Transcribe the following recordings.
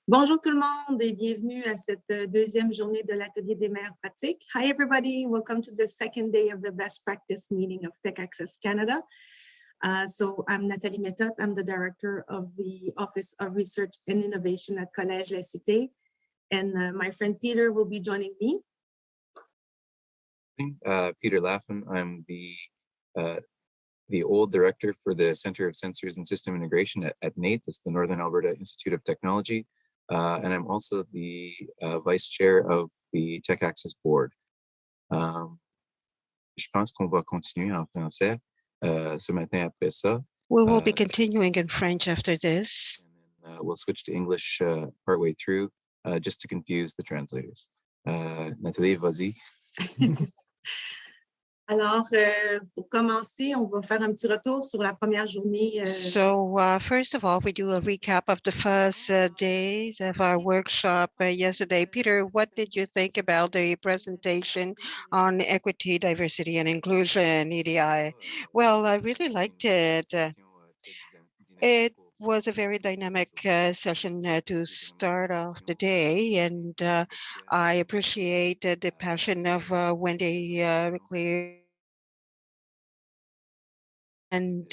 Bonjour tout le monde et bienvenue à cette deuxième journée de l'atelier des meilleures pratiques. Hi everybody, welcome to the second day of the best practice meeting of Tech Access Canada. So I'm Nathalie Méthode, I'm the director of the Office of Research and Innovation at Collège La Cité, and my friend Peter will be joining me. Peter Laffin, I'm the old director for the Center of Sensors and System Integration at NAIT, that's the Northern Alberta Institute of Technology. And I'm also the vice chair of the Tech Access Board. Je pense qu'on va continuer en français ce matin après ça. We will be continuing in French after this. And then, we'll switch to English partway through, just to confuse the translators. Nathalie, vas-y. Alors, pour commencer, on va faire un petit retour sur la première journée. So first of all, we do a recap of the first days of our workshop yesterday. Peter, what did you think about the presentation on equity, diversity, and inclusion, EDI? Well, I really liked it. It was a very dynamic session to start off the day, and I appreciated the passion of Wendy McClear. And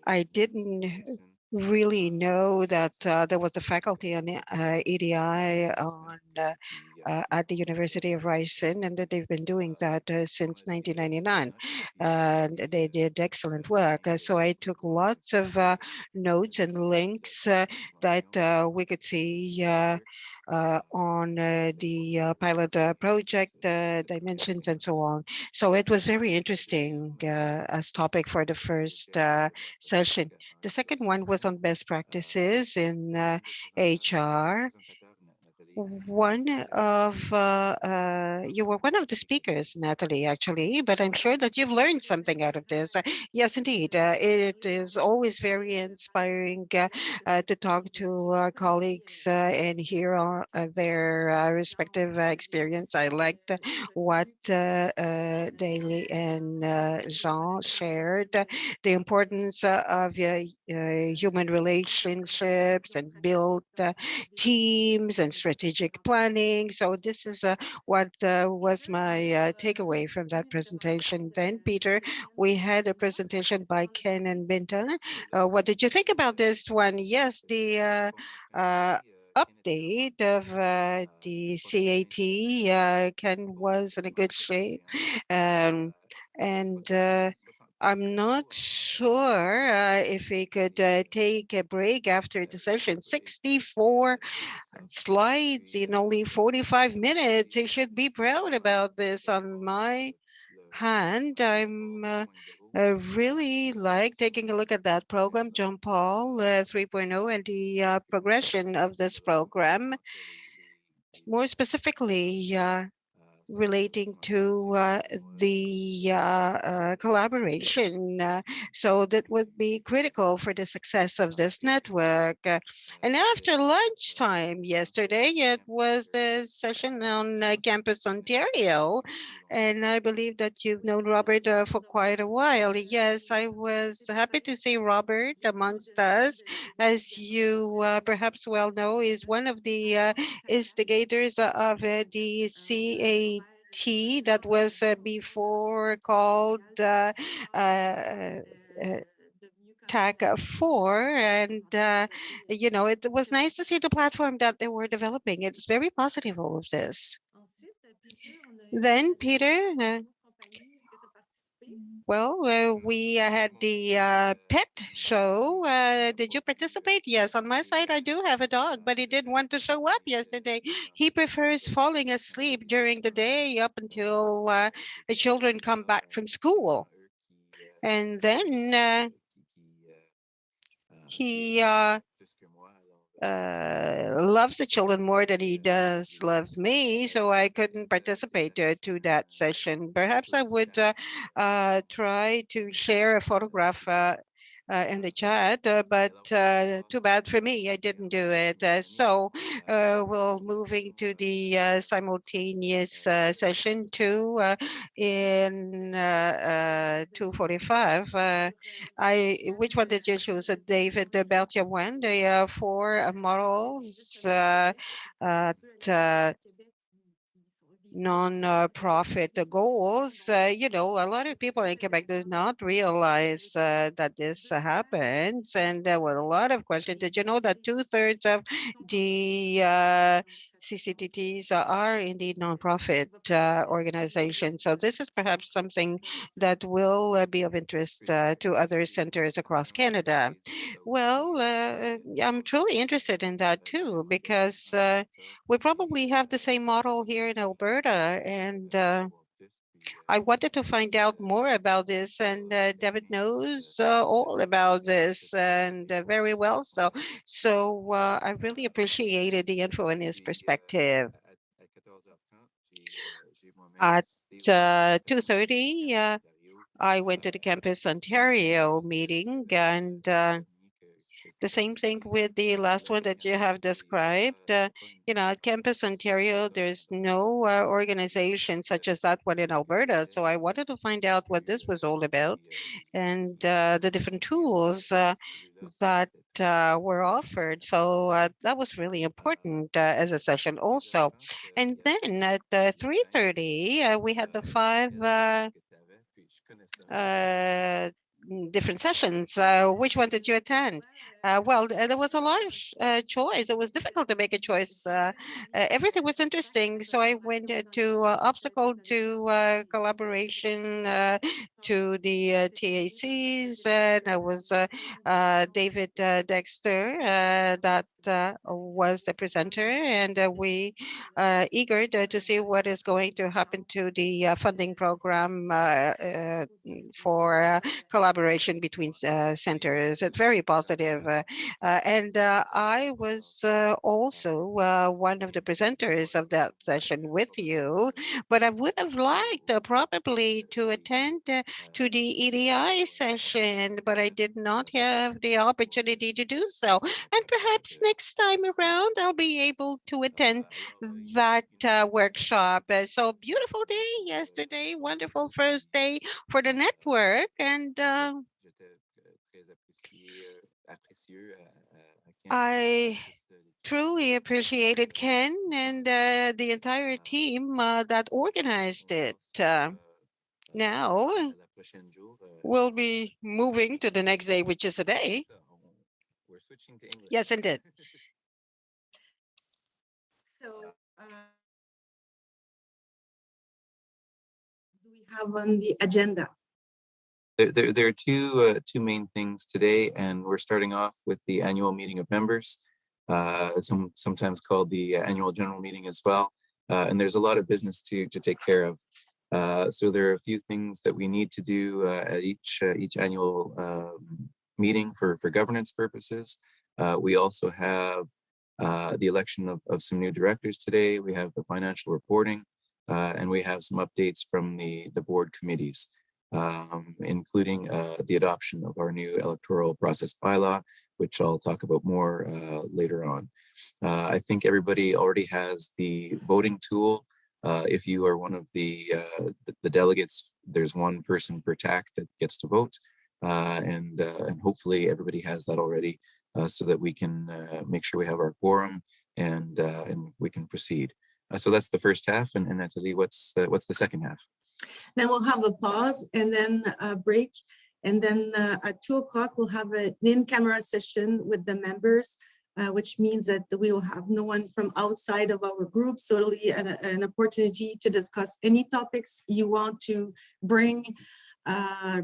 I didn't really know that there was a faculty on EDI on at the University of Ryerson, and that they've been doing that since 1999. And they did excellent work. So I took lots of notes and links that we could see on the pilot project dimensions and so on. So it was very interesting as topic for the first session. The second one was on best practices in HR. One of you were one of the speakers, Natalie, actually, but I'm sure that you've learned something out of this. Yes, indeed. It is always very inspiring to talk to our colleagues and hear their respective experience. I liked what Daly and Jean shared, the importance of human relationships and build teams and strategic planning. So this is what was my takeaway from that presentation. Then, Peter, we had a presentation by Ken and Binta. What did you think about this one? Yes, the update of the CAT, Ken was in a good shape. And I'm not sure if we could take a break after the session. 64 slides in only 45 minutes. You should be proud about this. On my hand, I'm really like taking a look at that program, John Paul 3.0, and the progression of this program. More specifically, relating to the collaboration. So that would be critical for the success of this network. And after lunchtime yesterday, it was the session on Campus Ontario. And I believe that you've known Robert for quite a while. Yes, I was happy to see Robert amongst us. As you perhaps well know, is one of the instigators of the CAT that was before called TAC 4, and you know, it was nice to see the platform that they were developing. It's very positive, all of this. Then, Peter, well, we had the pet show. Did you participate? Yes, on my side, I do have a dog, but he didn't want to show up yesterday. He prefers falling asleep during the day up until the children come back from school. And then he loves the children more than he does love me, so I couldn't participate to that session. Perhaps I would try to share a photograph in the chat, but too bad for me, I didn't do it. So we'll moving to the simultaneous session 2 in 2:45. Which one did you choose? David Beltia one, the 4 models at non-profit goals. You know, a lot of people in Quebec do not realize that this happens, and there were a lot of questions. Did you know that 2/3 of the CCTTs are indeed non-profit organizations? So this is perhaps something that will be of interest to other centers across Canada. Well, I'm truly interested in that too, because we probably have the same model here in Alberta, and I wanted to find out more about this, and David knows all about this, and very well so. So I really appreciated the info and his perspective. At 2:30, I went to the Campus Ontario meeting, and the same thing with the last one that you have described. You know, at Campus Ontario, there's no organization such as that one in Alberta. So I wanted to find out what this was all about, and the different tools that were offered. So that was really important as a session also. And then at 3:30, we had the 5 different sessions. Which one did you attend? Well, there was a lot of choice. It was difficult to make a choice. Everything was interesting. So I went to obstacle to collaboration to the TACs, and I was David Dexter that was the presenter, and we eager to see what is going to happen to the funding program for collaboration between centers. It's very positive. And I was also one of the presenters of that session with you, but I would have liked probably to attend to the EDI session, but I did not have the opportunity to do so. And perhaps next time around, I'll be able to attend that workshop. So beautiful day yesterday, wonderful first day for the network, and I truly appreciated Ken and the entire team that organized it. Now we'll be moving to the next day, which is today. Yes, indeed. So do we have on the agenda? There are two main things today, and we're starting off with the annual meeting of members, sometimes called the annual general meeting as well. And there's a lot of business to take care of. So there are a few things that we need to do at each annual meeting for governance purposes. We also have the election of some new directors today. We have the financial reporting, and we have some updates from the board committees. Including the adoption of our new electoral process bylaw, which I'll talk about more later on. I think everybody already has the voting tool. If you are one of the delegates, there's one person per TAC that gets to vote, and hopefully everybody has that already, so that we can make sure we have our quorum and we can proceed. So that's the first half, and Nathalie, what's the second half? Then we'll have a pause and then a break. And then at 2 o'clock, we'll have an in-camera session with the members, which means that we will have no one from outside of our group. So it'll be an opportunity to discuss any topics you want to bring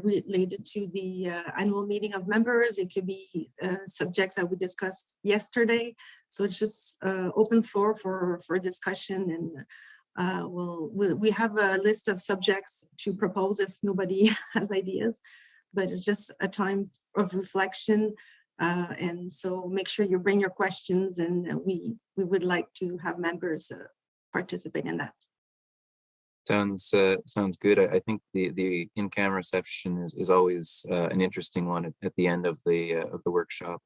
related to the annual meeting of members. It could be subjects that we discussed yesterday. So it's just open floor for discussion, and we have a list of subjects to propose if nobody has ideas, but it's just a time of reflection. And so make sure you bring your questions, and we would like to have members participate in that. Sounds good. I think the in-camera session is always an interesting one at the end of the workshop,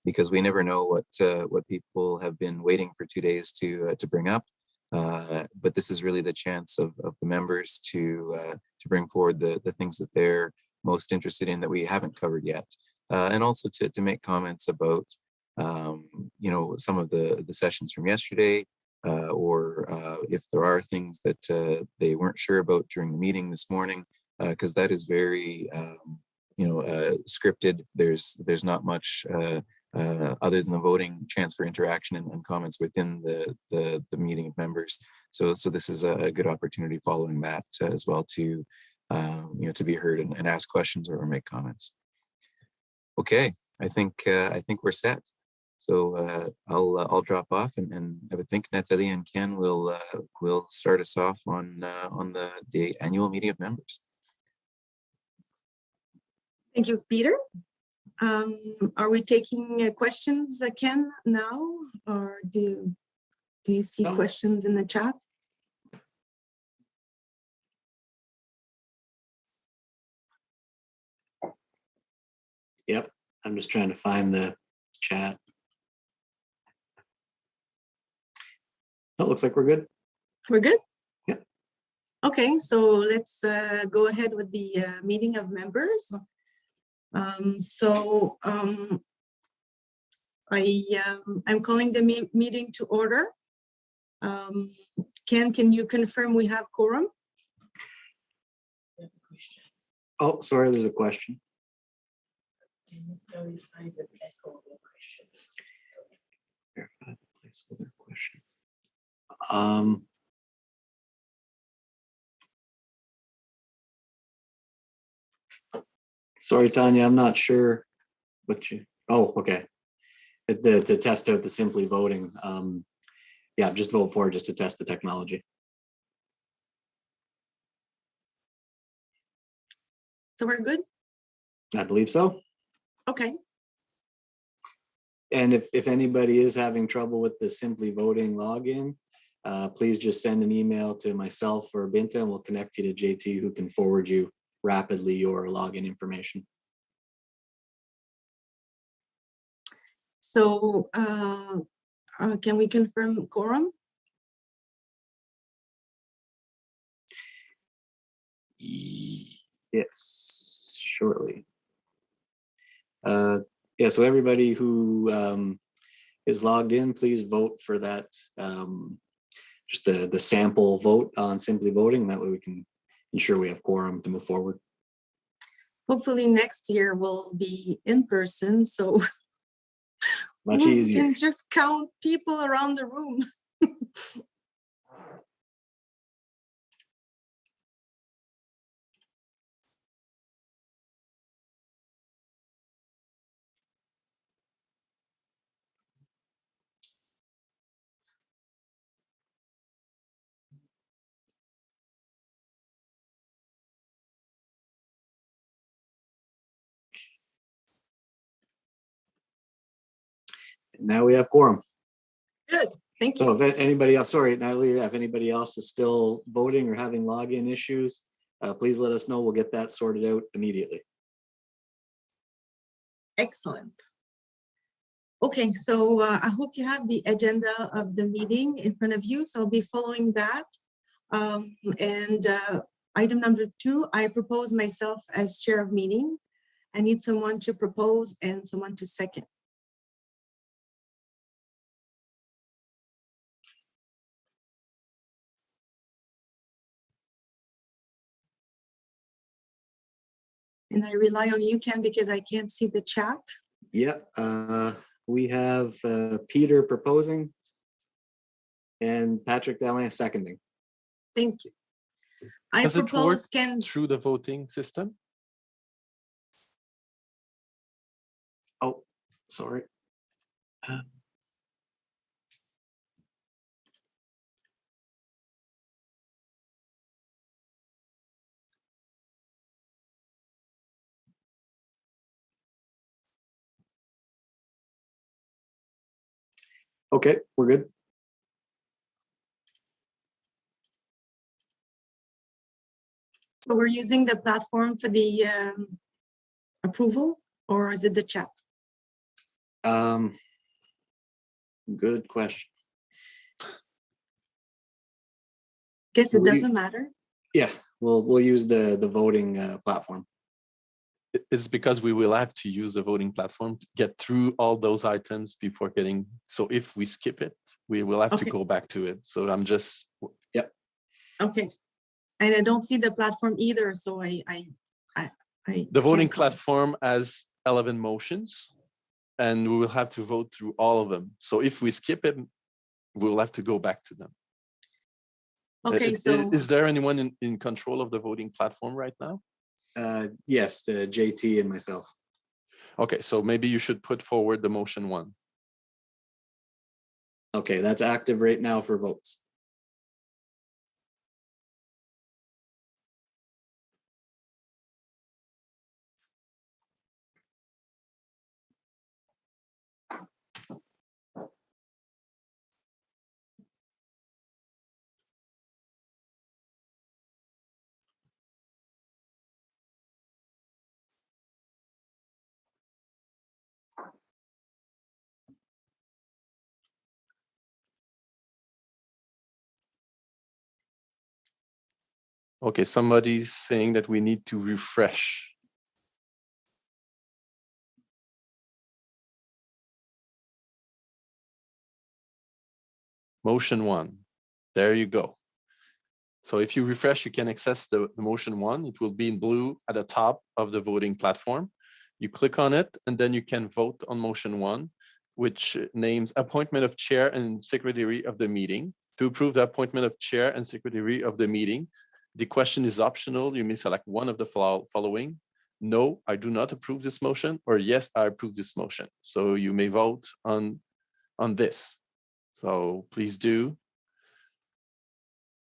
because we never know what people have been waiting for 2 days to bring up. But this is really the chance of the members to bring forward the things that they're most interested in that we haven't covered yet, and also to make comments about some of the sessions from yesterday, or if there are things that they weren't sure about during the meeting this morning, because that is very scripted. There's not much other than the voting chance for interaction and comments within the meeting of members. So this is a good opportunity following that as well to to be heard and ask questions or make comments. Okay, I think we're set. So I'll drop off, and I would think Natalie and Ken will start us off on the annual meeting of members. Thank you, Peter. Are we taking questions, Ken, now, or do you see questions in the chat? Yep, I'm just trying to find the chat. It looks like we're good. We're good? Yeah. Okay, so let's go ahead with the meeting of members. I'm calling the meeting to order. Ken, can you confirm we have quorum? Oh, sorry, there's a question. Can you clarify the placeholder question? Verify the placeholder question. Sorry, Tanya, I'm not sure what you. Oh, okay. To test out the simply voting. Yeah, just vote for it just to test the technology. So we're good? I believe so. Okay. And if anybody is having trouble with the simply voting login, please just send an email to myself or Binta, and we'll connect you to JT, who can forward you rapidly your login information. So can we confirm quorum? Yes, shortly. Yeah, so everybody who is logged in, please vote for that, just the sample vote on simply voting. That way we can ensure we have quorum to move forward. Hopefully next year will be in person, so Much we easier. can just count people around the room. Now we have quorum. Good, thank you. So if anybody else, sorry, Natalie, if anybody else is still voting or having login issues, please let us know. We'll get that sorted out immediately. Excellent. Okay, so I hope you have the agenda of the meeting in front of you. So I'll be following that. Item number 2, I propose myself as chair of meeting. I need someone to propose and someone to second. And I rely on you, Ken, because I can't see the chat. Yeah, we have Peter proposing and Patrick Dallin seconding. Thank you. I Does it propose work Ken. through the voting system? Oh, sorry. Okay, we're good. So we're using the platform for the approval, or is it the chat? Good question. Guess it doesn't matter. Yeah, we'll use the voting platform. It's because we will have to use the voting platform to get through all those items before getting. So if we skip it, we will have to go back to it. So I'm just. Yep. Okay. And I don't see the platform either. So I the voting platform has 11 motions, and we will have to vote through all of them. So if we skip it, we'll have to go back to them. Okay. So is there anyone in control of the voting platform right now? Yes, JT and myself. Okay, so maybe you should put forward the motion 1. Okay, that's active right now for votes. Okay, somebody's saying that we need to refresh. Motion 1, there you go. So if you refresh, you can access the motion 1. It will be in blue at the top of the voting platform. You click on it, and then you can vote on motion 1, which names appointment of chair and secretary of the meeting. To approve the appointment of chair and secretary of the meeting, the question is optional. You may select one of the following. No, I do not approve this motion, or yes, I approve this motion. So you may vote on this. So please do.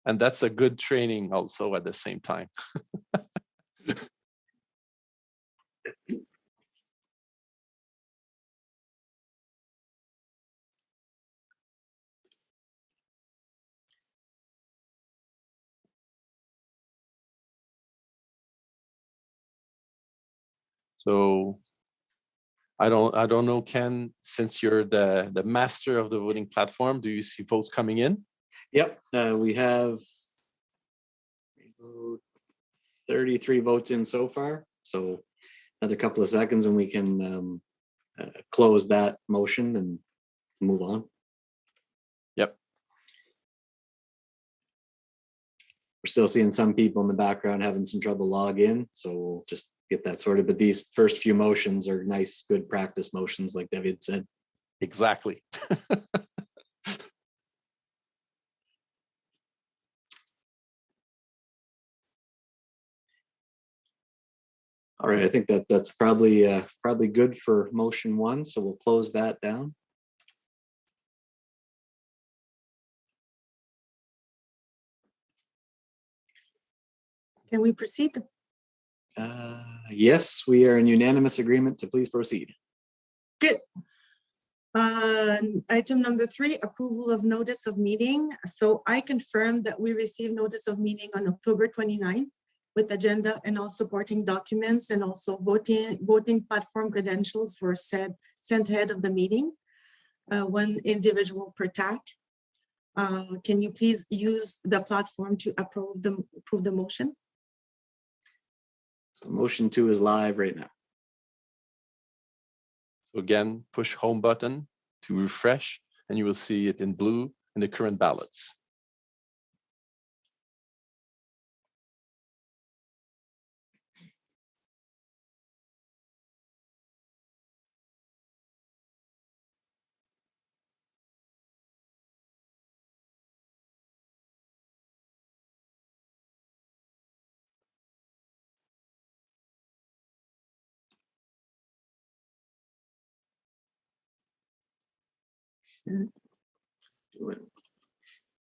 And that's a good training also at the same time. So I don't know, Ken, since you're the master of the voting platform, do you see votes coming in? Yep, we have 33 votes in so far. So another couple of seconds and we can close that motion and move on. Yep. We're still seeing some people in the background having some trouble log in, so we'll just get that sorted. But these first few motions are nice, good practice motions, like David said. Exactly. All right, I think that's probably good for motion 1, so we'll close that down. can we proceed? Yes, we are in unanimous agreement to please proceed. Good. Item number 3, approval of notice of meeting. So I confirm that we received notice of meeting on October 29th with agenda and all supporting documents, and also voting platform credentials were sent ahead of the meeting, 1 individual per TAC. Can you please use the platform to approve the motion? So motion 2 is live right now. So again, push home button to refresh, and you will see it in blue in the current ballots.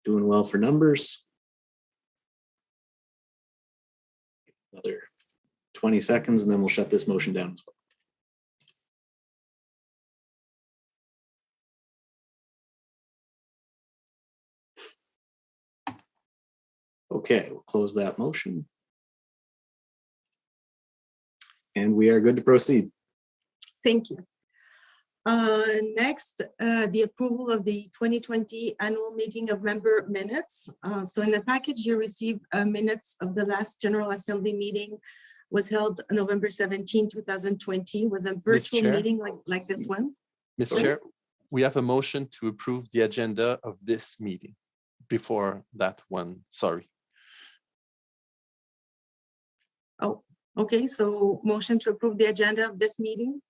Doing well for numbers. Another 20 seconds and then we'll shut this motion down as well. Okay, we'll close that motion. And we are good to proceed. Thank you. Next, the approval of the 2020 annual meeting of member minutes. So in the package, you received minutes of the last General Assembly meeting was held November 17, 2020, was a virtual Chair? meeting like this one. Mr. Sorry. Chair, we have a motion to approve the agenda of this meeting. Before that one, sorry. Oh, okay, so motion to approve the agenda of this meeting.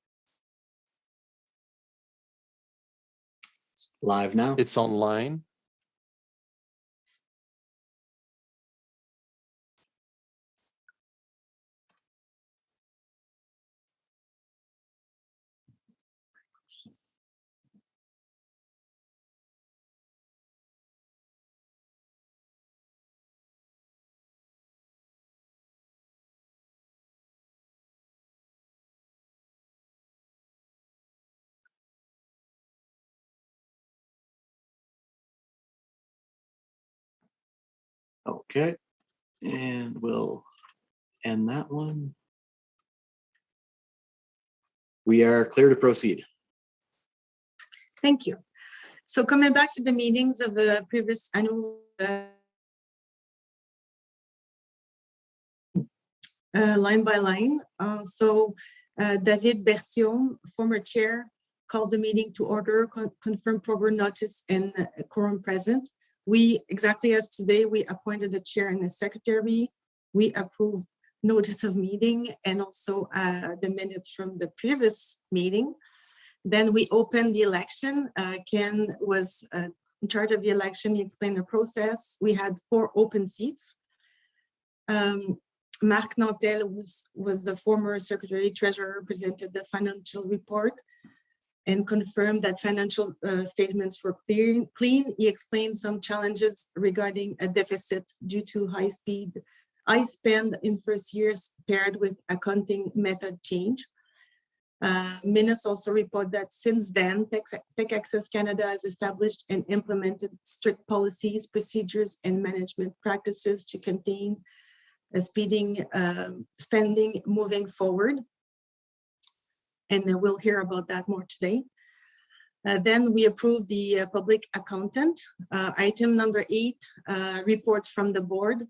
It's live now. It's online. Okay, and we'll end that one. We are clear to proceed. Thank you. So coming back to the meetings of the previous annual line by line. David Berthiaume, former chair, called the meeting to order, confirmed proper notice and quorum present. We, exactly as today, we appointed a chair and a secretary. We approved notice of meeting and also the minutes from the previous meeting. Then we opened the election. Ken was in charge of the election. He explained the process. We had 4 open seats. Marc Nantel was the former secretary treasurer, presented the financial report and confirmed that financial statements were clean. He explained some challenges regarding a deficit due to high spend in first years paired with accounting method change. Minutes also report that since then, Tech Access Canada has established and implemented strict policies, procedures, and management practices to contain spending moving forward. And we'll hear about that more today. Then we approved the public accountant. Item number 8, reports from the board.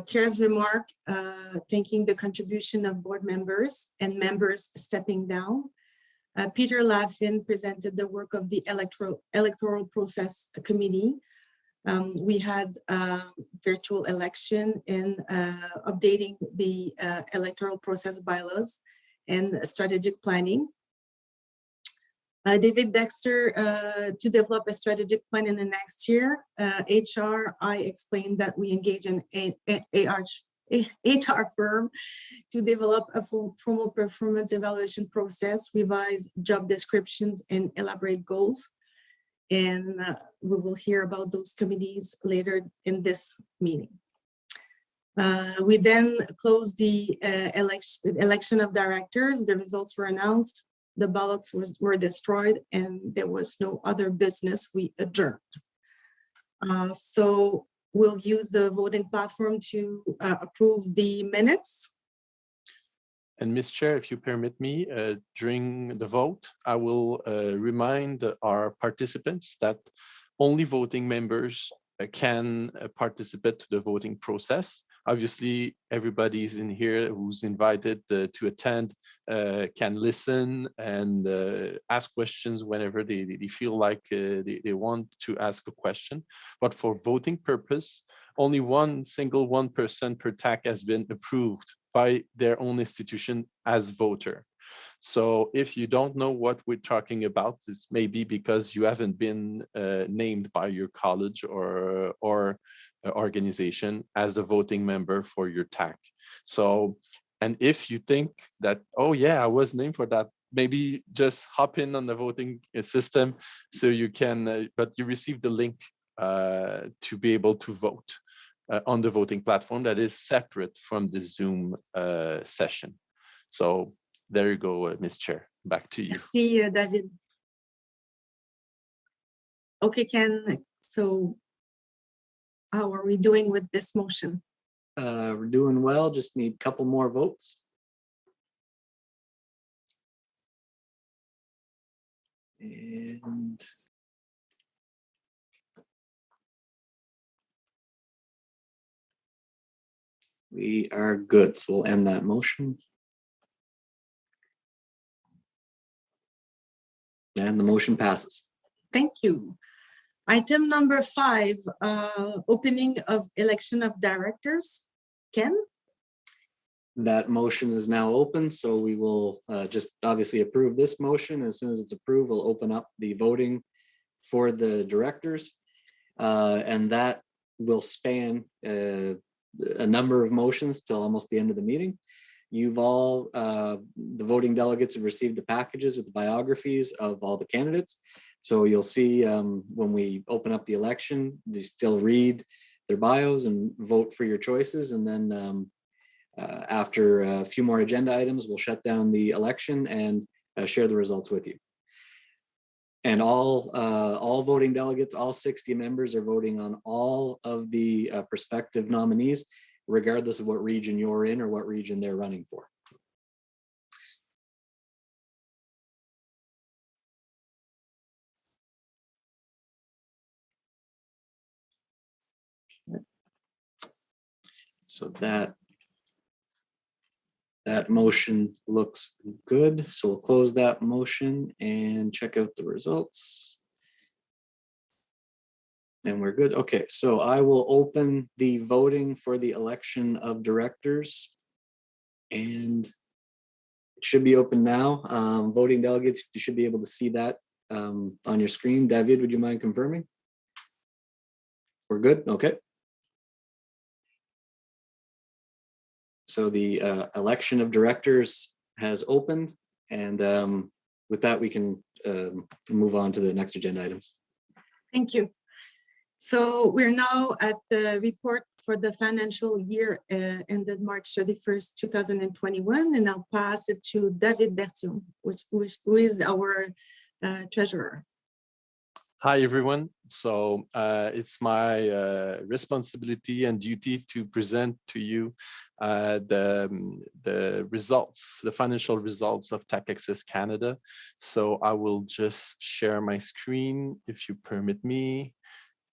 Chair's remark, thanking the contribution of board members and members stepping down. Peter Laffin presented the work of the electoral process committee. We had virtual election and updating the electoral process bylaws and strategic planning. David Dexter, to develop a strategic plan in the next year. HR, I explained that we engage in HR firm to develop a formal performance evaluation process, revise job descriptions, and elaborate goals. And we will hear about those committees later in this meeting. We then closed the election of directors. The results were announced. The ballots were destroyed and there was no other business. We adjourned. So we'll use the voting platform to approve the minutes. And Ms. Chair, if you permit me, during the vote, I will remind our participants that only voting members can participate to the voting process. Obviously, everybody's in here who's invited to attend can listen and ask questions whenever they feel like they want to ask a question. But for voting purpose, only one person per TAC has been approved by their own institution as voter. So if you don't know what we're talking about, it's maybe because you haven't been named by your college or organization as a voting member for your TAC. So, and if you think that, oh yeah, I was named for that, maybe just hop in on the voting system so you can, but you receive the link to be able to vote on the voting platform that is separate from the Zoom session. So there you go, Ms. Chair, back to you. See you, David. Okay, Ken, so how are we doing with this motion? We're doing well, just need a couple more votes. And we are good. So we'll end that motion. And the motion passes. Thank you. Item number 5, opening of election of directors. Ken? That motion is now open, so we will just obviously approve this motion. As soon as it's approved, we'll open up the voting for the directors. And that will span a number of motions till almost the end of the meeting. You've all, the voting delegates have received the packages with the biographies of all the candidates. So you'll see when we open up the election, you still read their bios and vote for your choices. And then after a few more agenda items, we'll shut down the election and share the results with you. And all voting delegates, all 60 members are voting on all of the prospective nominees, regardless of what region you're in or what region they're running for. So that motion looks good. So we'll close that motion and check out the results. And we're good. Okay, so I will open the voting for the election of directors. And it should be open now. Voting delegates, you should be able to see that on your screen. David, would you mind confirming? We're good, okay. So the election of directors has opened, and with that, we can move on to the next agenda items. Thank you. So we're now at the report for the financial year ended March 31st, 2021, and I'll pass it to David Berthiaume, who is our treasurer. Hi, everyone. So it's my responsibility and duty to present to you the results, the financial results of Tech Access Canada. So I will just share my screen if you permit me.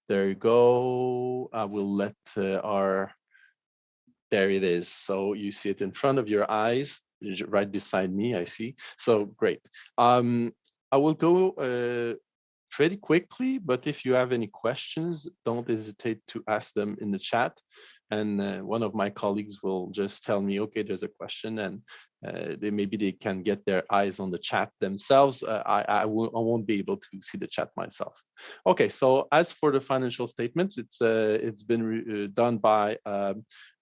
There you go. I will let there it is. So you see it in front of your eyes, right beside me, I see. So great. I will go pretty quickly, but if you have any questions, don't hesitate to ask them in the chat. And one of my colleagues will just tell me, okay, there's a question, and maybe they can get their eyes on the chat themselves. I won't be able to see the chat myself. Okay, so as for the financial statements, it's been done by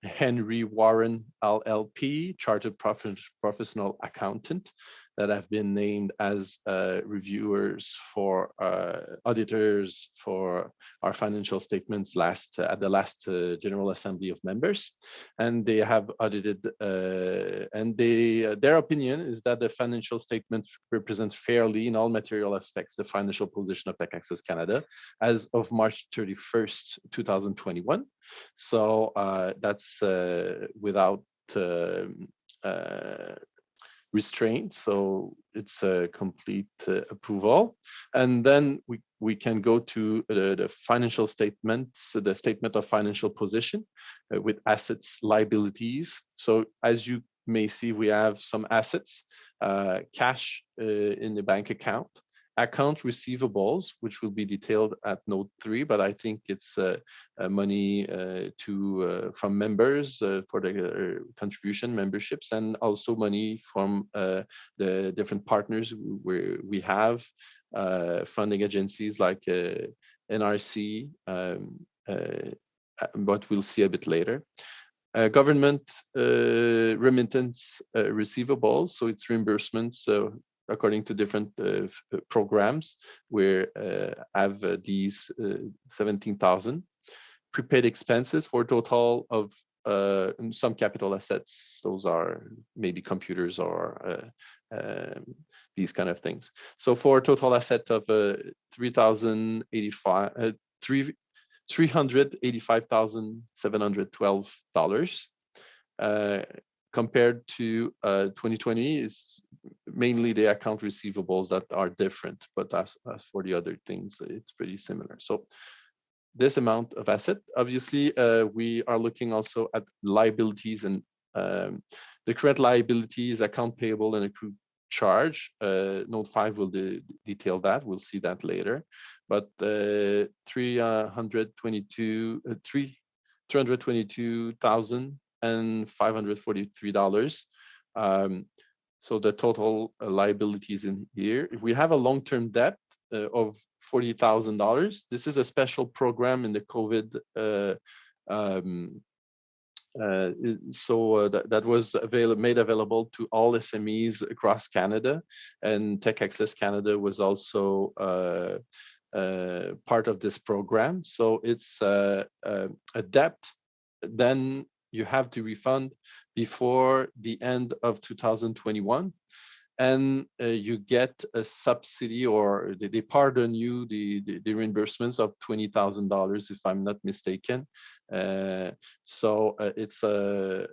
Henry Warren LLP, Chartered Professional Accountant, that have been named as reviewers for auditors for our financial statements at the last General Assembly of members, and they have audited and their opinion is that the financial statement represents fairly in all material aspects the financial position of Tech Access Canada as of March 31st, 2021. So that's without restraint, so it's a complete approval. And then we can go to the financial statements, the statement of financial position with assets, liabilities. So as you may see, we have some assets, cash in the bank account receivables, which will be detailed at note 3, but I think it's money from members for the contribution memberships, and also money from the different partners where we have funding agencies like NRC, but we'll see a bit later. Government remittance receivables, so it's reimbursements according to different programs, where have these 17,000. Prepaid expenses for a total of some capital assets. Those are maybe computers or these kind of things. So for a total asset of $385,712. compared to 2020 is mainly the account receivables that are different, but as for the other things, it's pretty similar. So this amount of asset, obviously, we are looking also at liabilities, and the current liabilities, account payable and accrued charge. Note 5 will detail that. We'll see that later. But $322,543. So the total liabilities in here. If we have a long-term debt of $40,000, this is a special program in the COVID. That was made available to all SMEs across Canada, and Tech Access Canada was also part of this program. So it's a debt, then you have to refund before the end of 2021. And you get a subsidy, or they pardon you the reimbursements of $20,000, if I'm not mistaken. So it's a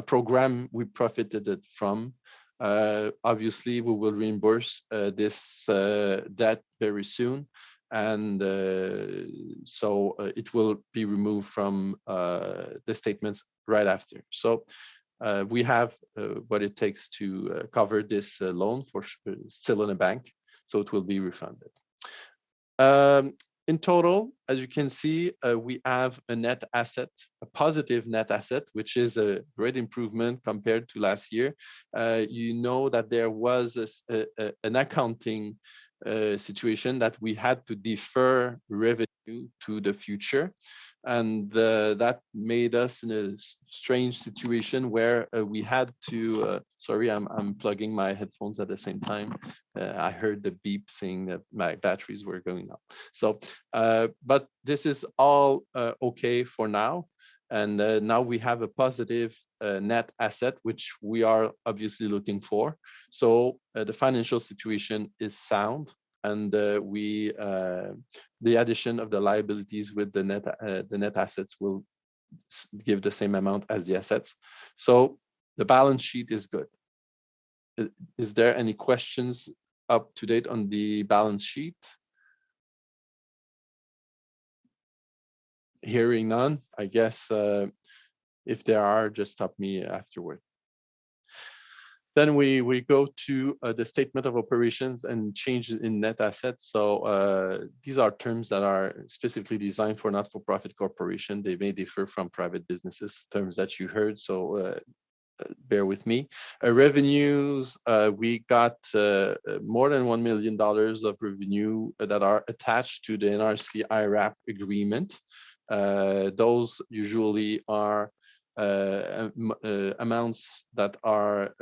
program we profited from. Obviously, we will reimburse this debt very soon, and so it will be removed from the statements right after. So we have what it takes to cover this loan for still in a bank, so it will be refunded. In total, as you can see, we have a net asset, a positive net asset, which is a great improvement compared to last year. You know that there was an accounting situation that we had to defer revenue to the future. And that made us in a strange situation where we had to, sorry, I'm plugging my headphones at the same time. I heard the beep saying that my batteries were going up. So, but this is all okay for now. And now we have a positive net asset, which we are obviously looking for. So the financial situation is sound. And the addition of the liabilities with the net assets will give the same amount as the assets. So the balance sheet is good. Is there any questions up to date on the balance sheet? Hearing none, I guess if there are, just stop me afterward. Then we go to the statement of operations and changes in net assets. So these are terms that are specifically designed for not-for-profit corporation. They may differ from private businesses, terms that you heard. So bear with me. Revenues, we got more than $1 million of revenue that are attached to the NRC IRAP agreement. Those usually are amounts that are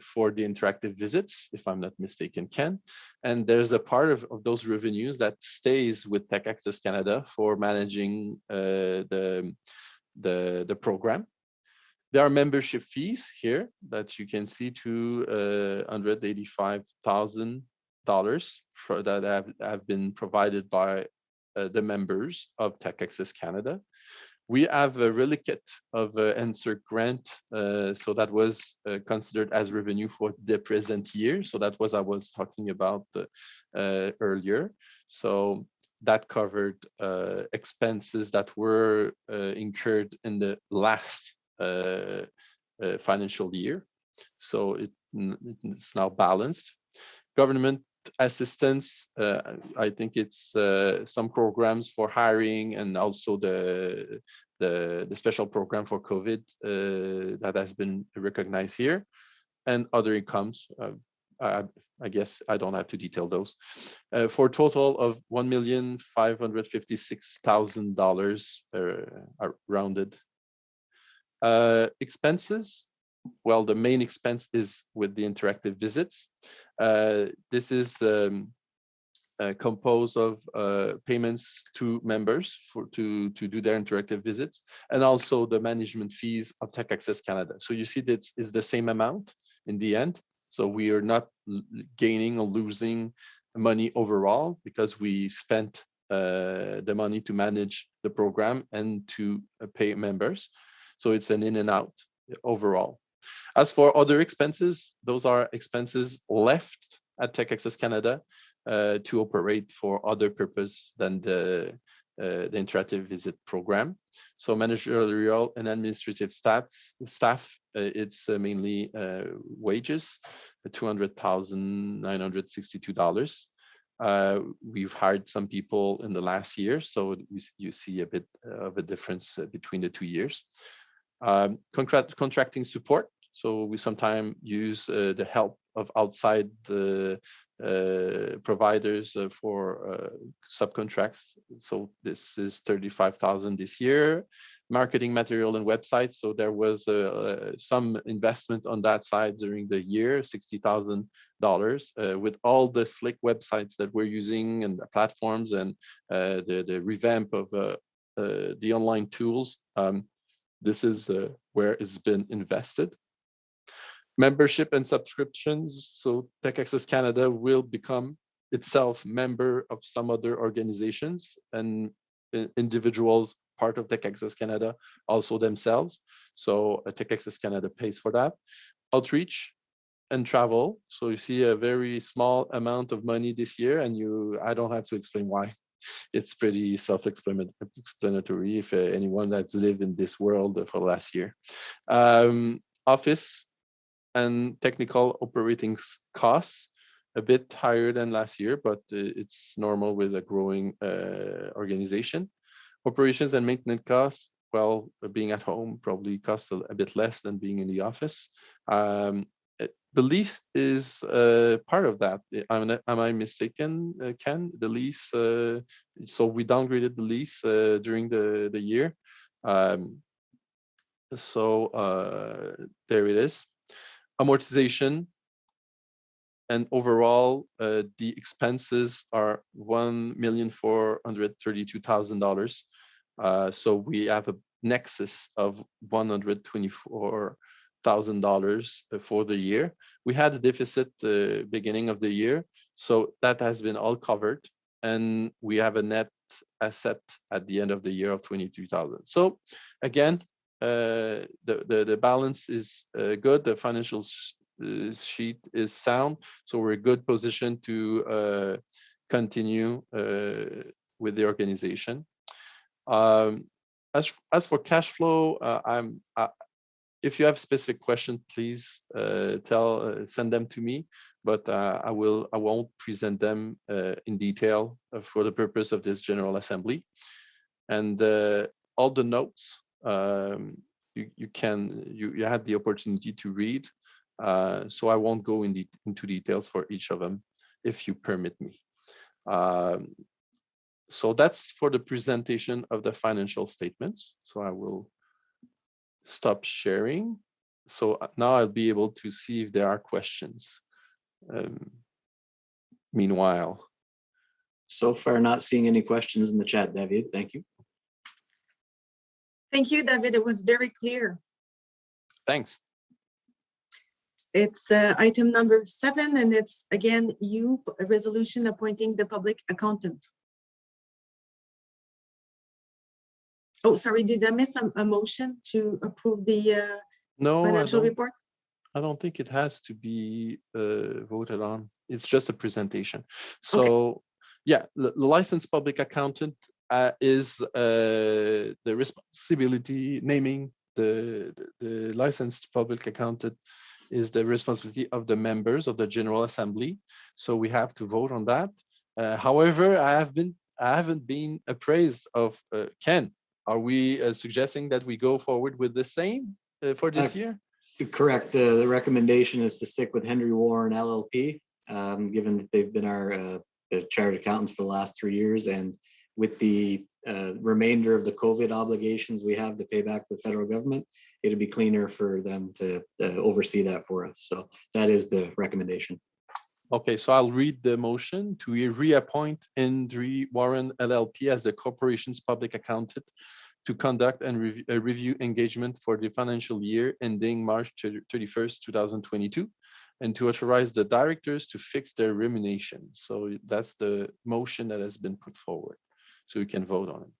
for the interactive visits, if I'm not mistaken, Ken. And there's a part of those revenues that stays with Tech Access Canada for managing the program. There are membership fees here that you can see, $285,000 that have been provided by the members of Tech Access Canada. We have a reliquate of NSERC grant, so that was considered as revenue for the present year. So that was I was talking about earlier. So that covered expenses that were incurred in the last financial year. So it's now balanced. Government assistance, I think it's some programs for hiring, and also the special program for COVID that has been recognized here, and other incomes. I guess I don't have to detail those. For a total of $1,556,000 rounded. Expenses. Well, the main expense is with the interactive visits. This is composed of payments to members to do their interactive visits, and also the management fees of Tech Access Canada. So you see that is the same amount in the end. So we are not gaining or losing money overall, because we spent the money to manage the program and to pay members. So it's an in and out overall. As for other expenses, those are expenses left at Tech Access Canada to operate for other purpose than the interactive visit program. So managerial and administrative staff, it's mainly wages, $200,962. We've hired some people in the last year, so you see a bit of a difference between the 2 years. Contracting support. So we sometimes use the help of outside providers for subcontracts. So this is 35,000 this year. Marketing material and websites. So there was some investment on that side during the year, $60,000 with all the slick websites that we're using and the platforms and the revamp of the online tools. This is where it's been invested. Membership and subscriptions. So Tech Access Canada will become itself member of some other organizations, and individuals part of Tech Access Canada also themselves. So Tech Access Canada pays for that. Outreach and travel. So you see a very small amount of money this year, and I don't have to explain why. It's pretty self-explanatory if anyone that's lived in this world for last year. Office and technical operating costs, a bit higher than last year, but it's normal with a growing organization. Operations and maintenance costs, well, being at home probably costs a bit less than being in the office. The lease is part of that. Am I mistaken, Ken? The lease, so we downgraded the lease during the year. There it is. Amortization, and overall, the expenses are $1,432,000. So we have a nexus of $124,000 for the year. We had a deficit beginning of the year, so that has been all covered, and we have a net asset at the end of the year of 22,000. So again, the balance is good. The financial sheet is sound, so we're in a good position to continue with the organization. As for cash flow, if you have specific questions, please send them to me. But I won't present them in detail for the purpose of this General Assembly. And all the notes you had the opportunity to read. So I won't go into details for each of them, if you permit me. So that's for the presentation of the financial statements. So I will stop sharing. So now I'll be able to see if there are questions. Meanwhile. So far, not seeing any questions in the chat, David. Thank you. Thank you, David. It was very clear. Thanks. It's item number 7, and it's again a resolution appointing the public accountant. Oh, sorry, did I miss a motion to approve the financial report? I don't think it has to be voted on. It's just a presentation. So okay. Yeah, the licensed public accountant is the responsibility. Naming the licensed public accountant is the responsibility of the members of the General Assembly. So we have to vote on that. However, I haven't been appraised of Ken. Are we suggesting that we go forward with the same for this year? Correct. The recommendation is to stick with Henry Warren LLP, given that they've been our the chartered accountants for the last 3 years, and with the remainder of the COVID obligations we have to pay back to the federal government, it'd be cleaner for them to oversee that for us. So that is the recommendation. Okay, so I'll read the motion to reappoint Henry Warren LLP as the corporation's public accountant to conduct and review engagement for the financial year ending March 31st, 2022, and to authorize the directors to fix their remuneration. So that's the motion that has been put forward. So you can vote on it.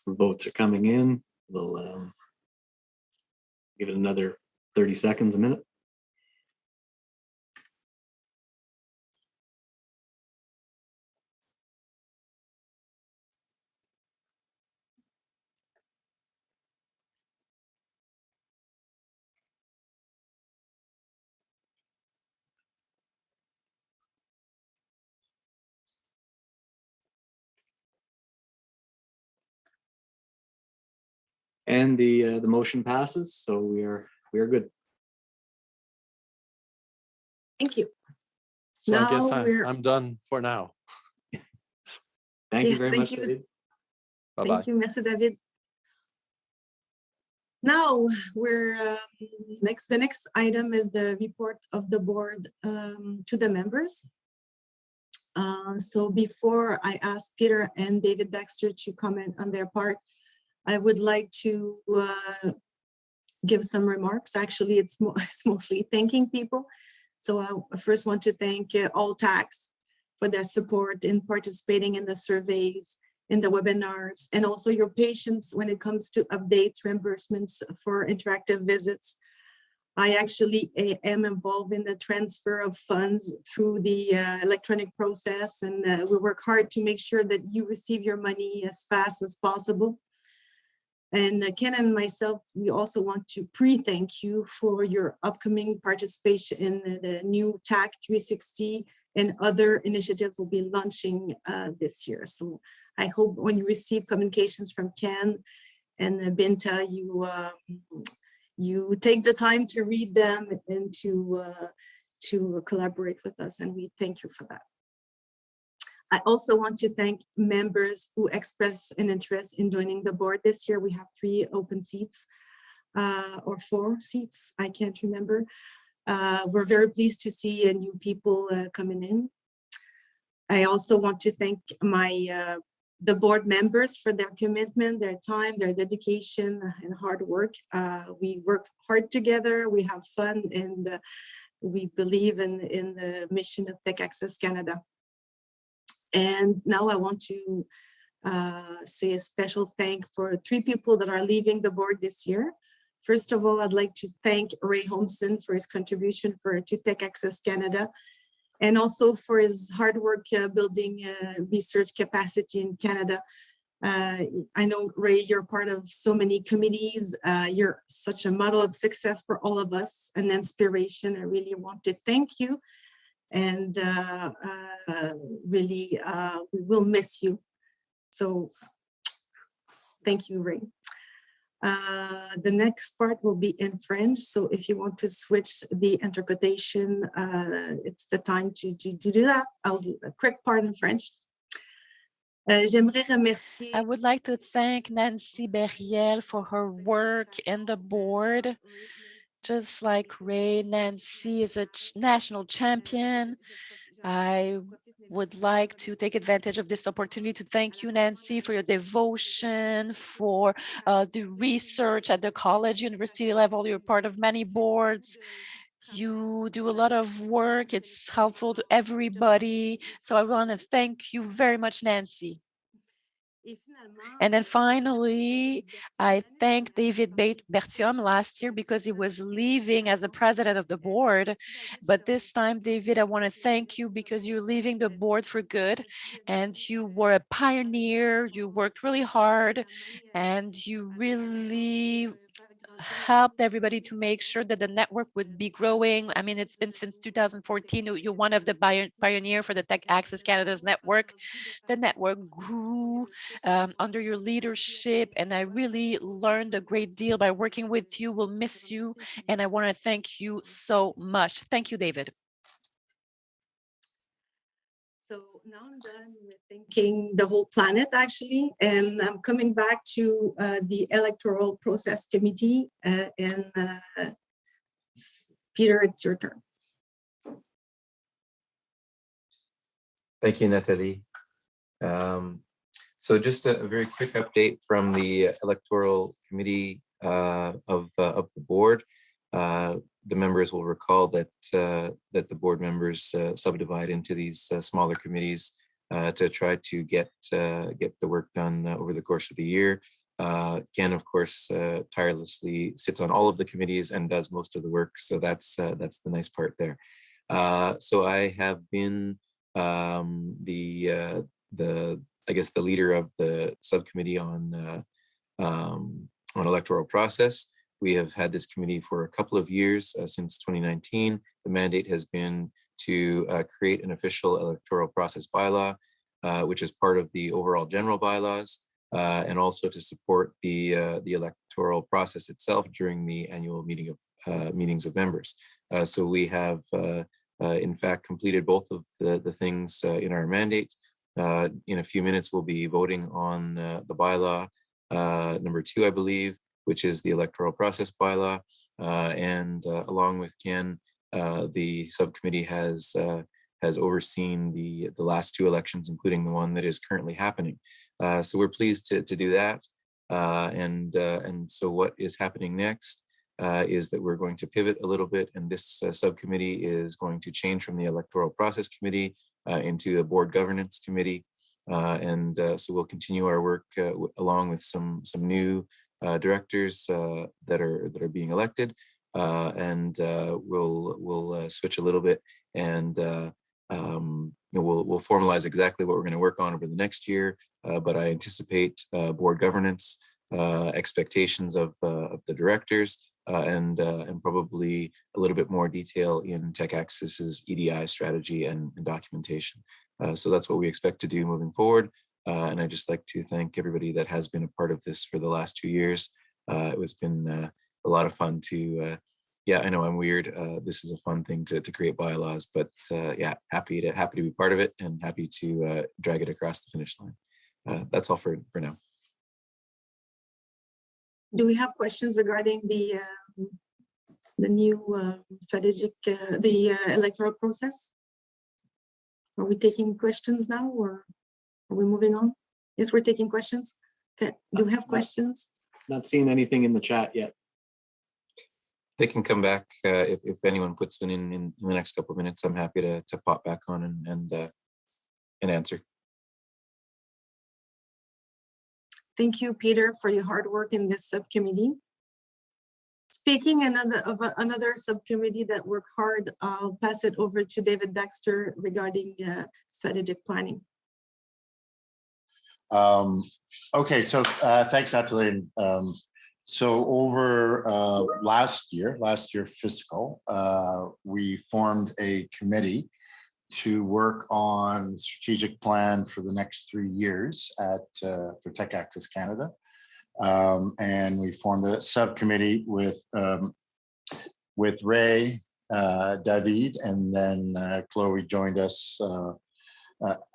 Some votes are coming in. We'll give it another 30 seconds, a minute. And the motion passes, so we are good. Thank you. So I guess Now we're- I'm done for now. Thank you Yes, very thank much, you. David. Bye-bye. Thank you, merci David. Now we're the next item is the report of the board to the members. So before I ask Peter and David Dexter to comment on their part, I would like to give some remarks. Actually, it's mostly thanking people. So I first want to thank all tax for their support in participating in the surveys, in the webinars, and also your patience when it comes to updates, reimbursements for interactive visits. I actually am involved in the transfer of funds through the electronic process, and we work hard to make sure that you receive your money as fast as possible. And Ken and myself, we also want to pre-thank you for your upcoming participation in the new TAC 360 and other initiatives we'll be launching this year. So I hope when you receive communications from Ken and Binta, you take the time to read them and to collaborate with us, and we thank you for that. I also want to thank members who express an interest in joining the board this year. We have 3 open seats or 4 seats, I can't remember. We're very pleased to see new people coming in. I also want to thank the board members for their commitment, their time, their dedication, and hard work. We work hard together, we have fun, and we believe in the mission of Tech Access Canada. And now I want to say a special thank for 3 people that are leaving the board this year. First of all, I'd like to thank Ray Holmson for his contribution to Tech Access Canada, and also for his hard work building research capacity in Canada. I know, Ray, you're part of so many committees. You're such a model of success for all of us, an inspiration. I really want to thank you. And really, we will miss you. So thank you, Ray. The next part will be in French. So if you want to switch the interpretation, it's the time to do that. I'll do a quick part in French. I would like to thank Nancy Berriel for her work in the board. Just like Ray, Nancy is a national champion. I would like to take advantage of this opportunity to thank you, Nancy, for your devotion, for the research at the college, university level. You're part of many boards. You do a lot of work. It's helpful to everybody. So I want to thank you very much, Nancy. And then finally, I thanked David Bertium last year because he was leaving as the president of the board. But this time, David, I want to thank you because you're leaving the board for good. And you were a pioneer. You worked really hard. And you really helped everybody to make sure that the network would be growing. I mean, it's been since 2014. You're one of the pioneer for the Tech Access Canada's network. The network grew under your leadership, and I really learned a great deal by working with you. We'll miss you, and I want to thank you so much. Thank you, David. So now I'm done with thanking the whole planet, actually, and I'm coming back to the electoral process committee. And Peter, it's your turn. Thank you, Nathalie. So just a very quick update from the electoral committee of the board. The members will recall that that the board members subdivide into these smaller committees to try to get the work done over the course of the year. Ken, of course, tirelessly sits on all of the committees and does most of the work. So that's the nice part there. So I have been I guess the leader of the subcommittee on electoral process. We have had this committee for a couple of years, since 2019. The mandate has been to create an official electoral process bylaw, which is part of the overall general bylaws, and also to support the electoral process itself during the annual meetings of members. So we have, in fact, completed both of the things in our mandate. In a few minutes, we'll be voting on the bylaw number 2, I believe, which is the electoral process bylaw. And along with Ken, the subcommittee has overseen the last 2 elections, including the one that is currently happening. So we're pleased to do that. And so what is happening next is that we're going to pivot a little bit, and this subcommittee is going to change from the electoral process committee into a board governance committee. So we'll continue our work along with some new directors that are being elected, and we'll switch a little bit, and we'll formalize exactly what we're going to work on over the next year. But I anticipate board governance, expectations of the directors, and probably a little bit more detail in TechAccess's EDI strategy and documentation. So that's what we expect to do moving forward. And I'd just like to thank everybody that has been a part of this for the last 2 years. It has been a lot of fun to, yeah, I know I'm weird. This is a fun thing to create bylaws, but yeah, happy to be part of it, and happy to drag it across the finish line. That's all for now. Do we have questions regarding the new strategic, the electoral process? Are we taking questions now, or are we moving on? Yes, we're taking questions. Okay, do we have questions? Not seeing anything in the chat yet. They can come back if anyone puts it in the next couple of minutes. I'm happy to pop back on and answer. Thank you, Peter, for your hard work in this subcommittee. Speaking of another subcommittee that worked hard, I'll pass it over to David Dexter regarding strategic planning. Okay, so thanks, Natalie. So over last year fiscal, we formed a committee to work on the strategic plan for the next 3 years for TechAccess Canada. And we formed a subcommittee with Ray, David, and then Chloe joined us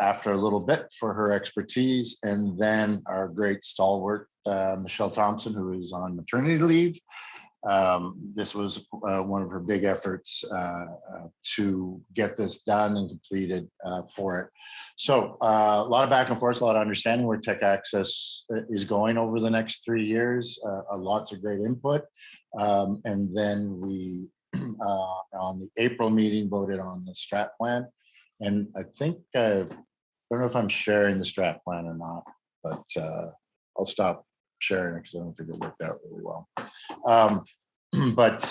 after a little bit for her expertise, and then our great stalwart, Michelle Thompson, who is on maternity leave. This was one of her big efforts to get this done and completed for it. So a lot of back and forth, a lot of understanding where TechAccess is going over the next 3 years, lots of great input. And then we, on the April meeting, voted on the strat plan. And I think, I don't know if I'm sharing the strat plan or not, but I'll stop sharing it because I don't think it worked out really well. But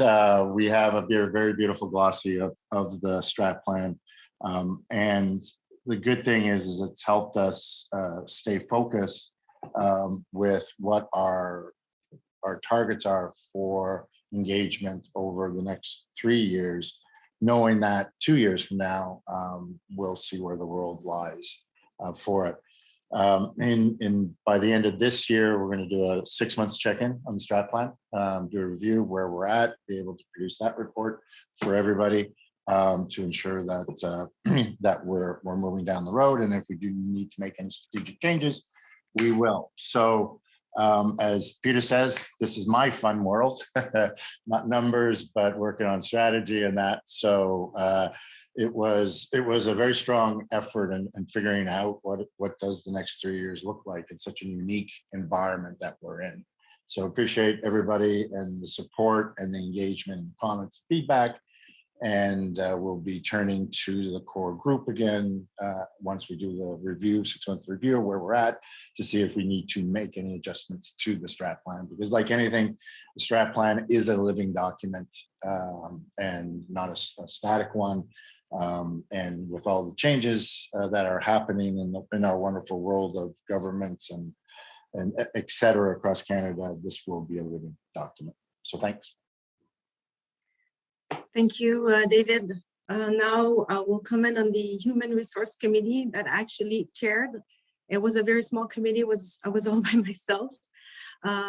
we have a very beautiful glossy of the strat plan. And the good thing is it's helped us stay focused with what our targets are for engagement over the next 3 years, knowing that 2 years from now, we'll see where the world lies for it. By the end of this year, we're going to do a 6 months check-in on the strat plan, do a review where we're at, be able to produce that report for everybody to ensure that that we're moving down the road. And if we do need to make any strategic changes, we will. So as Peter says, this is my fun world, not numbers, but working on strategy and that. So it was a very strong effort in figuring out what does the next 3 years look like in such a unique environment that we're in. So appreciate everybody and the support and the engagement and comments, feedback. And we'll be turning to the core group again once we do the review, 6 months review of where we're at, to see if we need to make any adjustments to the strat plan. Because like anything, the strat plan is a living document and not a static one. And with all the changes that are happening in our wonderful world of governments and et cetera across Canada, this will be a living document. So thanks. Thank you, David. Now I will comment on the Human Resource Committee that I actually chaired. It was a very small committee. I was all by myself.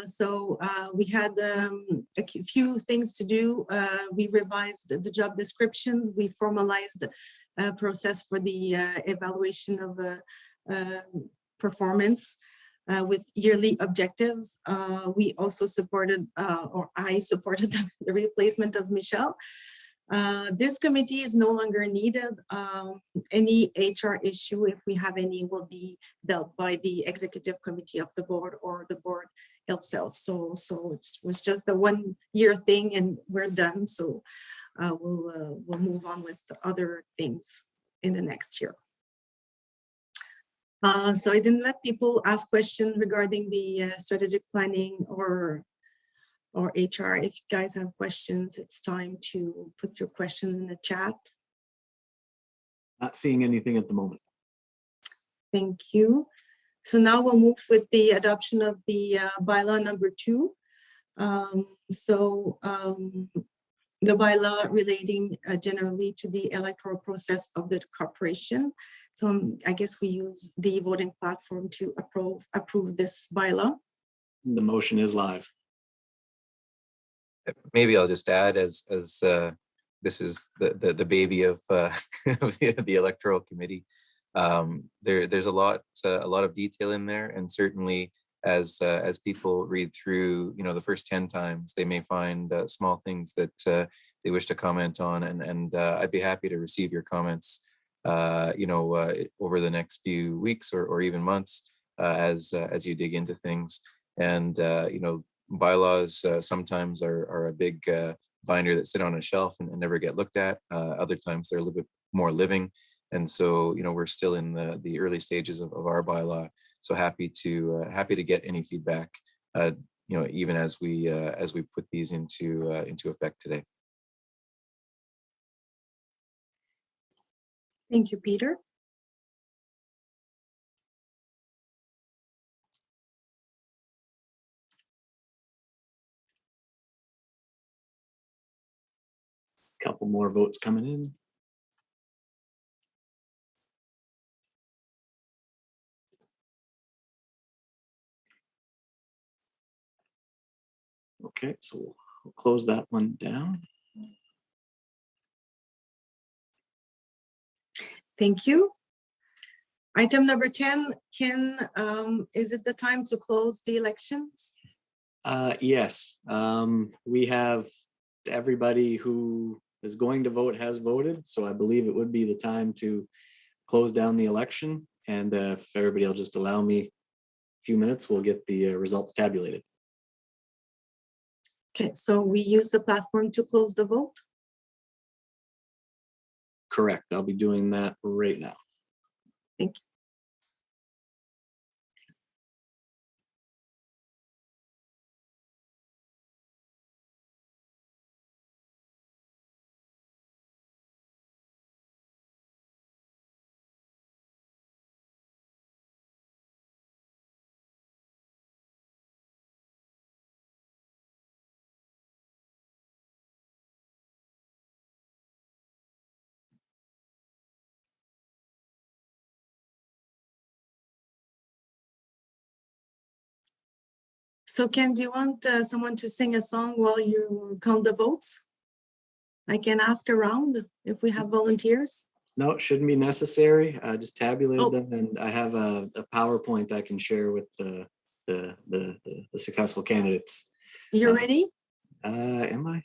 So we had a few things to do. We revised the job descriptions. We formalized a process for the evaluation of performance with yearly objectives. We also supported, or I supported the replacement of Michelle. This committee is no longer needed. Any HR issue, if we have any, will be dealt by the executive committee of the board or the board itself. So it was just the 1 year thing and we're done. So we'll move on with the other things in the next year. So I didn't let people ask questions regarding the strategic planning or HR. If you guys have questions, it's time to put your questions in the chat. Not seeing anything at the moment. Thank you. So now we'll move with the adoption of the bylaw number 2. The bylaw relating generally to the electoral process of the corporation. So I guess we use the voting platform to approve this bylaw. The motion is live. Maybe I'll just add, as this is the baby of the electoral committee. There's a lot of detail in there, and certainly as people read through, the first 10 times, they may find small things that they wish to comment on, and I'd be happy to receive your comments, over the next few weeks or even months as you dig into things. And bylaws sometimes are a big binder that sit on a shelf and never get looked at. Other times they're a little bit more living. And so, we're still in the early stages of our bylaw. So happy to get any feedback, even as we put these into effect today. Thank you, Peter. Couple more votes coming in. Okay, so we'll close that one down. Thank you. Item number 10, Ken, is it the time to close the elections? Yes, we have everybody who is going to vote has voted. So I believe it would be the time to close down the election. And if everybody will just allow me a few minutes, we'll get the results tabulated. Okay, so we use the platform to close the vote? Correct. I'll be doing that right now. Thank you. So Ken, do you want someone to sing a song while you count the votes? I can ask around if we have volunteers. No, it shouldn't be necessary. I just tabulated them, and I have a PowerPoint I can share with the successful candidates. You're ready? Am I?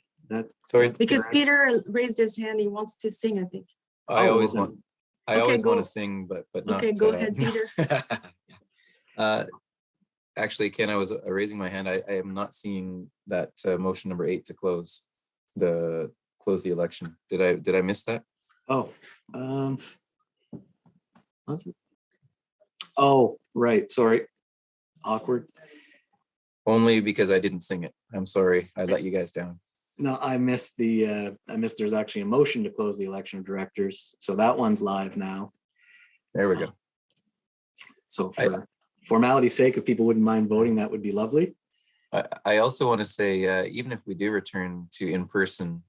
Sorry, Because Peter raised his hand. He wants to sing, I think. I always Okay, want to sing, but not. Okay, go ahead, Peter. Actually, Ken, I was raising my hand. I am not seeing that motion number 8 to close the close the election. Did I miss that? Oh, was it? Oh, right, sorry. Awkward. Only because I didn't sing it. I'm sorry. I let you guys down. No, I missed there's actually a motion to close the election of directors. So that one's live now. There we go. So for formality's sake, if people wouldn't mind voting, that would be lovely. I also want to say, even if we do return to in-person,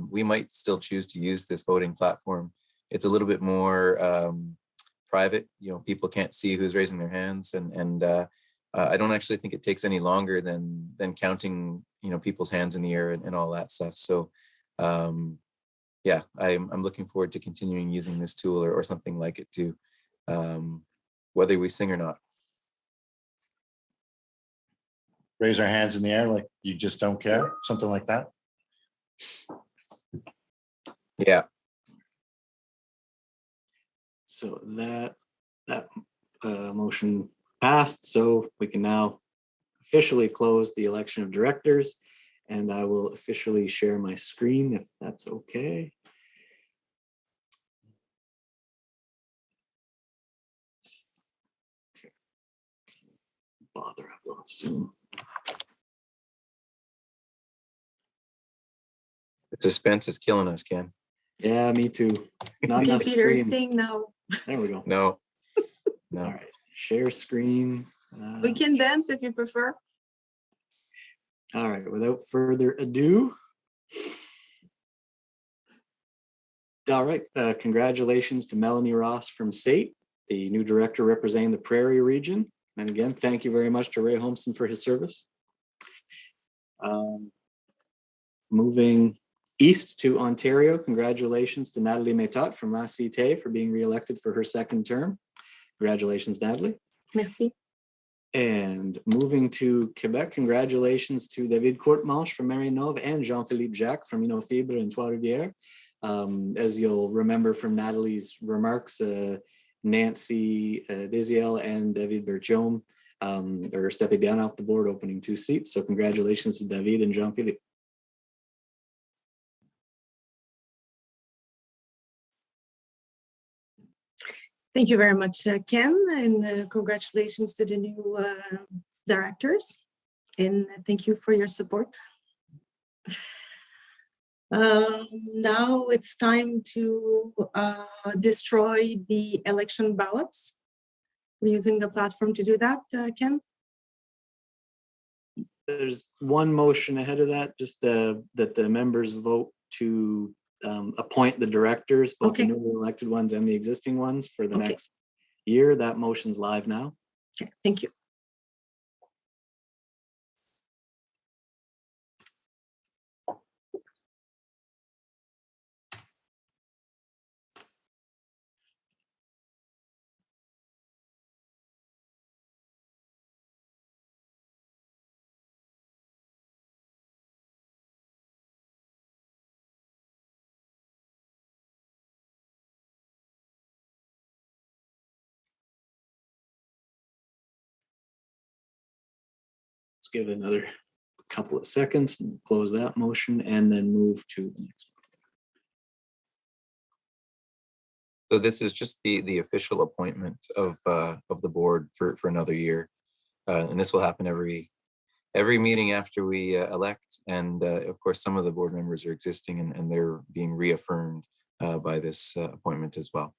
we might still choose to use this voting platform. It's a little bit more private. People can't see who's raising their hands, and I don't actually think it takes any longer than counting, people's hands in the air and all that stuff. So, yeah, I'm looking forward to continuing using this tool or something like it too, whether we sing or not. Raise our hands in the air like you just don't care, something like that. Yeah. So that motion passed. So we can now officially close the election of directors, and I will officially share my screen if that's okay. Bother, I've lost Zoom. The suspense is killing us, Ken. Yeah, me too. Not Okay, enough Peter, screen. sing now. There we go. No. All right, share screen. We can dance if you prefer. All right, without further ado. All right, congratulations to Melanie Ross from SAIT, the new director representing the Prairie region. And again, thank you very much to Ray Holmson for his service. Moving east to Ontario, congratulations to Natalie Méthode from La Cité for being re-elected for her second term. Congratulations, Natalie. Merci. And moving to Quebec, congratulations to David Courtemanche from Marinove and Jean-Philippe Jacques from Innofibre and Trois-Rivières. As you'll remember from Natalie's remarks, Nancy Desiel and David Bertium are stepping down off the board, opening 2 seats. So congratulations to David and Jean-Philippe. Thank you very much, Ken, and congratulations to the new directors, and thank you for your support. Now it's time to destroy the election ballots. We're using the platform to do that, Ken? There's one motion ahead of that, just that the members vote to appoint the directors, both the newly elected ones and the existing ones for the next year. That motion's live now. Okay, thank you. Let's give it another couple of seconds and close that motion and then move to the next one. So this is just the official appointment of the board for another year, and this will happen every meeting after we elect. And of course, some of the board members are existing and they're being reaffirmed by this appointment as well.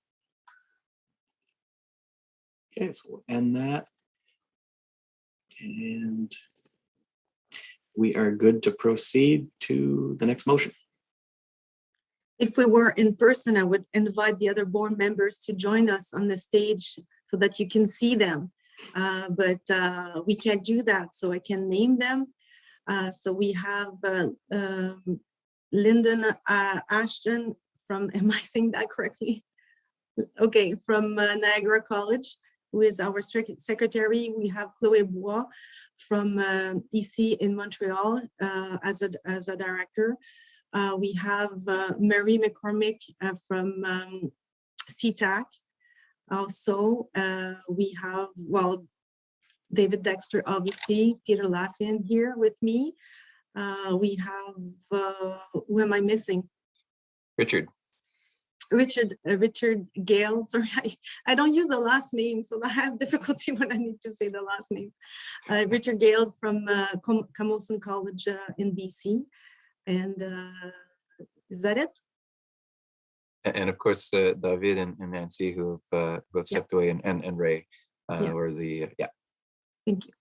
Okay, so we'll end that. And we are good to proceed to the next motion. If we were in person, I would invite the other board members to join us on the stage so that you can see them. But we can't do that, so I can name them. So we have Lyndon Ashton from, am I saying that correctly? Okay, from Niagara College, who is our secretary. We have Chloé Bois from EC in Montreal as a director. We have Mary McCormick from CTAC. Also, we have, well, David Dexter, obviously, Peter Laffin here with me. We have, who am I missing? Richard. Richard Gale. Sorry, I don't use the last name, so I have difficulty when I need to say the last name. Richard Gale from Camosun College in BC. And is that it? And of course, David and Nancy who have stepped away, and Ray Yes. were the, yeah. Thank you.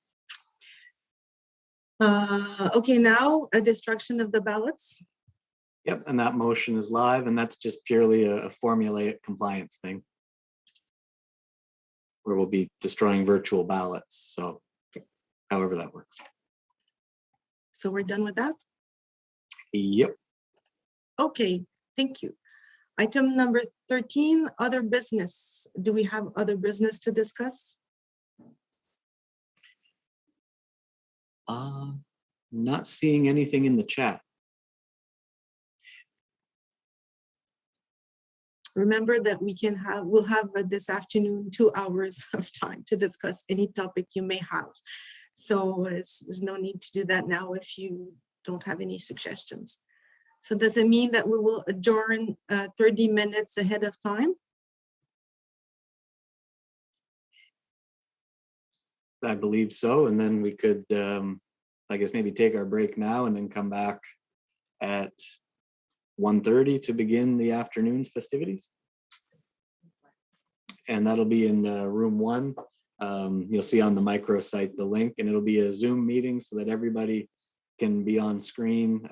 Okay, now a destruction of the ballots. Yep, and that motion is live, and that's just purely a formulaic compliance thing, where we'll be destroying virtual ballots. So however that works. So we're done with that? Yep. Okay, thank you. Item number 13, other business. Do we have other business to discuss? Not seeing anything in the chat. Remember that we'll have this afternoon 2 hours of time to discuss any topic you may have. So there's no need to do that now if you don't have any suggestions. So does it mean that we will adjourn 30 minutes ahead of time? I believe so. And then we could, I guess, maybe take our break now and then come back at 1:30 to begin the afternoon's festivities. And that'll be in room 1. You'll see on the microsite the link, and it'll be a Zoom meeting so that everybody can be on screen,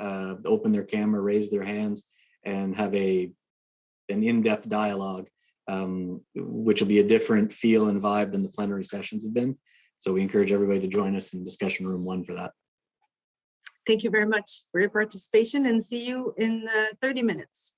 open their camera, raise their hands, and have an in-depth dialogue, which will be a different feel and vibe than the plenary sessions have been. So we encourage everybody to join us in discussion room 1 for that. Thank you very much for your participation, and see you in 30 minutes.